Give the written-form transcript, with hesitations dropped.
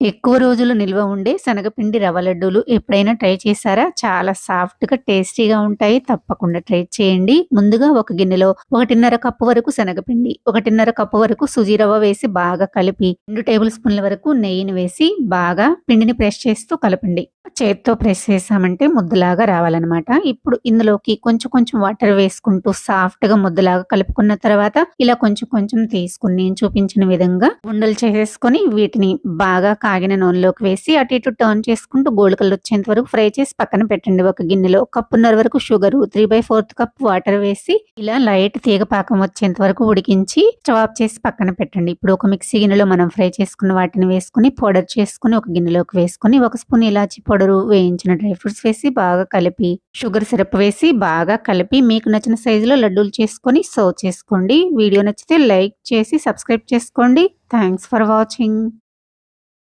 ఎక్కువ రోజులు నిల్వ ఉండే శనగపిండి రవ్వ లడ్డూలు ఎప్పుడైనా ట్రై చేశారా? చాలా సాఫ్ట్‌గా, టేస్టీగా ఉంటాయి. తప్పకుండా ట్రై చేయండి. ముందుగా ఒక గిన్నెలో 1:30 కప్పు వరకు శనగపిండి, 1:30 కప్పు వరకు సుజీ రవ్వ వేసి బాగా కలిపి 2 టేబుల్ స్పూన్ల వరకు నెయ్యిని వేసి బాగా పిండిని ప్రెస్ చేస్తూ కలపండి. చేత్తో ప్రెస్ చేసామంటే ముద్దలాగా రావాలనమాట. ఇప్పుడు ఇందులోకి కొంచెం కొంచెం వాటర్ వేసుకుంటూ సాఫ్ట్‌గా ముద్దలాగా కలుపుకున్న తర్వాత ఇలా కొంచెం కొంచెం తీసుకొని నేను చూపించిన విధంగా ఉండలు చేసేసుకొని వీటిని బాగా కాగిన నూనెలోకి వేసి అటు ఇటు టర్న్ చేసుకుంటూ గోల్డ్ కలర్ వచ్చేంత వరకు ఫ్రై చేసి పక్కన పెట్టండి. ఒక గిన్నెలో కప్పున్నర వరకు షుగరు, 3/4 కప్ వాటర్ వేసి ఇలా లైట్ తీగ పాకం వచ్చేంత వరకు ఉడికించి స్టవ్ ఆఫ్ చేసి పక్కన పెట్టండి. ఇప్పుడు ఒక మిక్సీ గిన్నెలో మనం ఫ్రై చేసుకున్న వాటిని వేసుకొని పౌడర్ చేసుకొని ఒక గిన్నెలోకి వేసుకొని 1 స్పూన్ ఇలాచి పౌడరు, వేయించిన డ్రై ఫ్రూట్స్ వేసి బాగా కలిపి షుగర్ సిరప్ వేసి బాగా కలిపి మీకు నచ్చిన సైజులో లడ్డూలు చేసుకొని సర్వ్ చేసుకోండి. వీడియో నచ్చితే లైక్ చేసి సబ్స్క్రైబ్ చేసుకోండి. Thanks for watching.